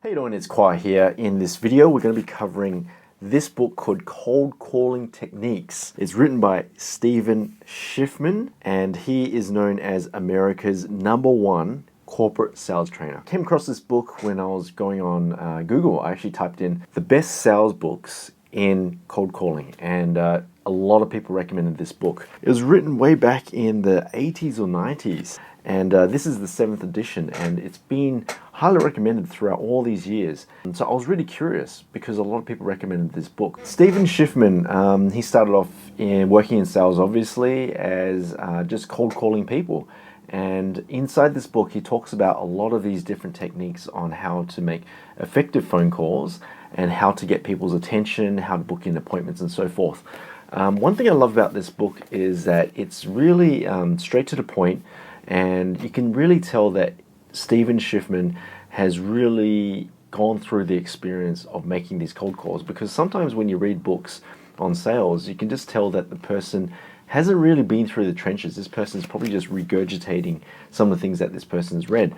How you doing? It's Khoa here. In this video, we're going to be covering this book called Cold Calling Techniques. It's written by Stephan Schiffman, and he is known as America's #1 corporate sales trainer. I came across this book when I was going on Google. I actually typed in the best sales books in cold calling, and a lot of people recommended this book. It was written way back in the 80s or 90s, and this is the 7th edition, and it's been highly recommended throughout all these years. And so I was really curious because a lot of people recommended this book. Stephan Schiffman, he started off working in sales, obviously, as just cold calling people. And inside this book, he talks about a lot of these different techniques on how to make effective phone calls and how to get people's attention, how to book in appointments, and so forth. One thing I love about this book is that it's really straight to the point, and you can really tell that Stephan Schiffman has really gone through the experience of making these cold calls, because sometimes when you read books on sales, you can just tell that the person hasn't really been through the trenches. This person's probably just regurgitating some of the things that this person's read.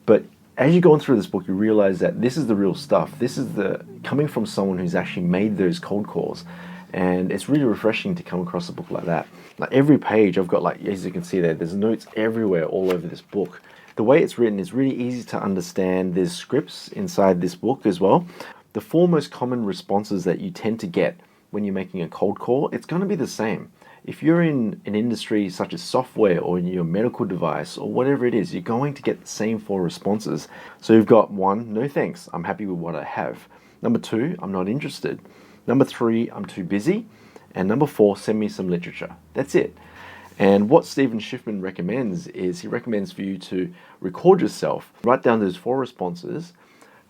But as you go on through this book, you realize that this is the real stuff. This is coming from someone who's actually made those cold calls. And it's really refreshing to come across a book like that. Like every page, I've got, like, as you can see there's notes everywhere all over this book. The way it's written is really easy to understand. There's scripts inside this book as well. The 4 most common responses that you tend to get when you're making a cold call, it's going to be the same. If you're in an industry such as software or in your medical device or whatever it is, you're going to get the same 4 responses. So you've got 1, no thanks, I'm happy with what I have. Number 2, I'm not interested. Number 3, I'm too busy. And number 4, send me some literature. That's it. And what Stephan Schiffman recommends is he recommends for you to record yourself, write down those 4 responses,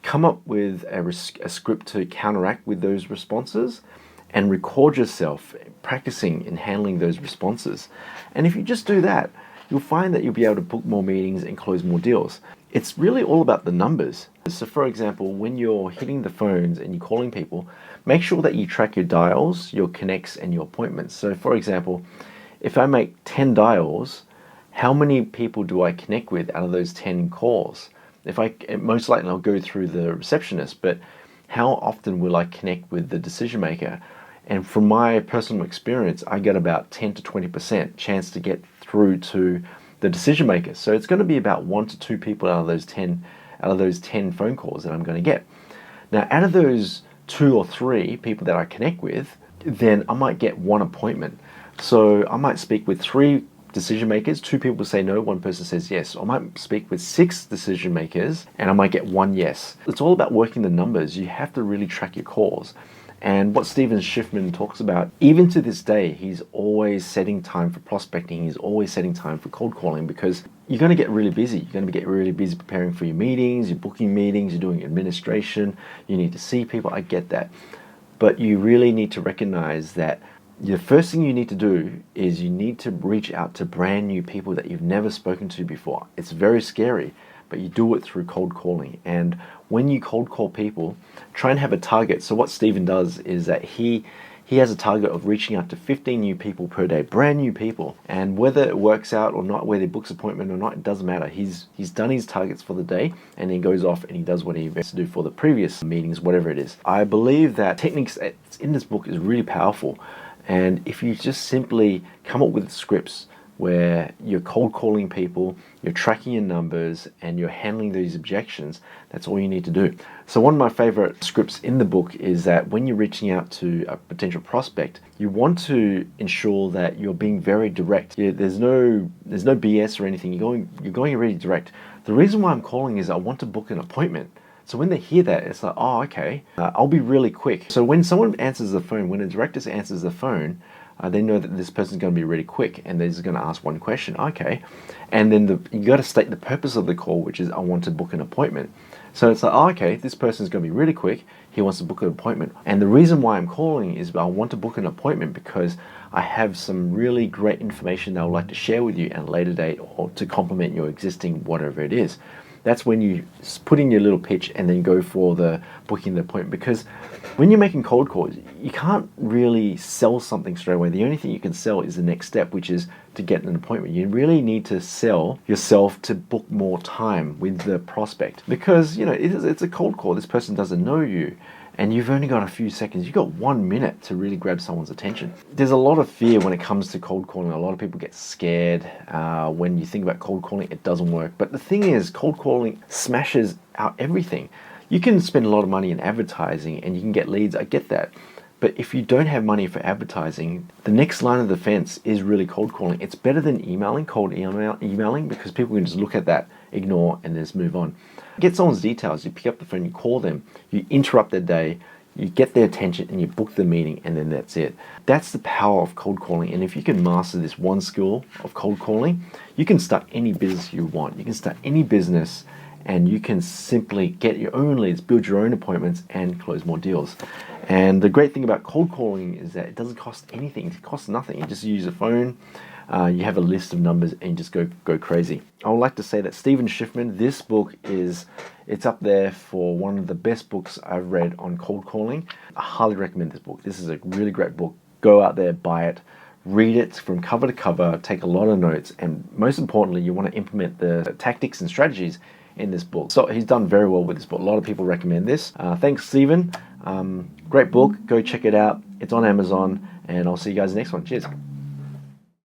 come up with a script to counteract with those responses, and record yourself practicing in handling those responses. And if you just do that, you'll find that you'll be able to book more meetings and close more deals. It's really all about the numbers. So for example, when you're hitting the phones and you're calling people, make sure that you track your dials, your connects, and your appointments. So for example, if I make 10 dials, how many people do I connect with out of those 10 calls? Most likely I'll go through the receptionist, but how often will I connect with the decision maker? And from my personal experience, I get about 10 to 20% chance to get through to the decision maker. So it's going to be about 1 to 2 people out of those 10 phone calls that I'm going to get. Now, out of those 2 or 3 people that I connect with, then I might get 1 appointment. So I might speak with 3 decision makers, 2 people say no, 1 person says yes. Or I might speak with 6 decision makers and I might get 1 yes. It's all about working the numbers. You have to really track your calls. And what Stephan Schiffman talks about, even to this day, he's always setting time for prospecting. He's always setting time for cold calling, because you're going to get really busy. You're going to get really busy preparing for your meetings, you're booking meetings, you're doing administration, you need to see people. I get that. But you really need to recognize that the first thing you need to do is you need to reach out to brand new people that you've never spoken to before. It's very scary, but you do it through cold calling. And when you cold call people, try and have a target. So what Stephan does is that he has a target of reaching out to 15 new people per day, brand new people. And whether it works out or not, whether he books an appointment or not, it doesn't matter. He's done his targets for the day, and he goes off and he does what he has to do for the previous meetings, whatever it is. I believe that techniques that's in this book is really powerful. And if you just simply come up with scripts where you're cold calling people, you're tracking your numbers, and you're handling these objections, that's all you need to do. So one of my favorite scripts in the book is that when you're reaching out to a potential prospect, you want to ensure that you're being very direct. There's no BS or anything. You're going really direct. The reason why I'm calling is I want to book an appointment. So when they hear that, it's like, oh, okay, I'll be really quick. So when someone answers the phone, when a director answers the phone, they know that this person's going to be really quick, and they're just going to ask 1 question. Okay. And then you got to state the purpose of the call, which is I want to book an appointment. So it's like, oh, okay, this person's going to be really quick. He wants to book an appointment. And the reason why I'm calling is I want to book an appointment because I have some really great information that I would like to share with you at a later date, or to complement your existing whatever it is. That's when you put in your little pitch and then go for the booking the appointment. Because when you're making cold calls, you can't really sell something straight away. The only thing you can sell is the next step, which is to get an appointment. You really need to sell yourself to book more time with the prospect, because it's a cold call. This person doesn't know you, and you've only got a few seconds. You've got 1 minute to really grab someone's attention. There's a lot of fear when it comes to cold calling. A lot of people get scared when you think about cold calling. It doesn't work. But the thing is, cold calling smashes out everything. You can spend a lot of money in advertising and you can get leads. I get that. But if you don't have money for advertising, the next line of defense is really cold calling. It's better than cold emailing, because people can just look at that, ignore, and just move on. Get someone's details. You pick up the phone, you call them, you interrupt their day, you get their attention, and you book the meeting, and then that's it. That's the power of cold calling. And if you can master this one skill of cold calling, you can start any business you want. You can start any business, and you can simply get your own leads, build your own appointments, and close more deals. And the great thing about cold calling is that it doesn't cost anything. It costs nothing. You just use a phone, you have a list of numbers, and just go crazy. I would like to say that Stephan Schiffman, this book it's up there for one of the best books I've read on cold calling. I highly recommend this book. This is a really great book. Go out there, buy it, read it from cover to cover, take a lot of notes, and most importantly, you want to implement the tactics and strategies in this book. So he's done very well with this book. A lot of people recommend this. Thanks, Stephan. Great book. Go check it out. It's on Amazon, and I'll see you guys next one. Cheers.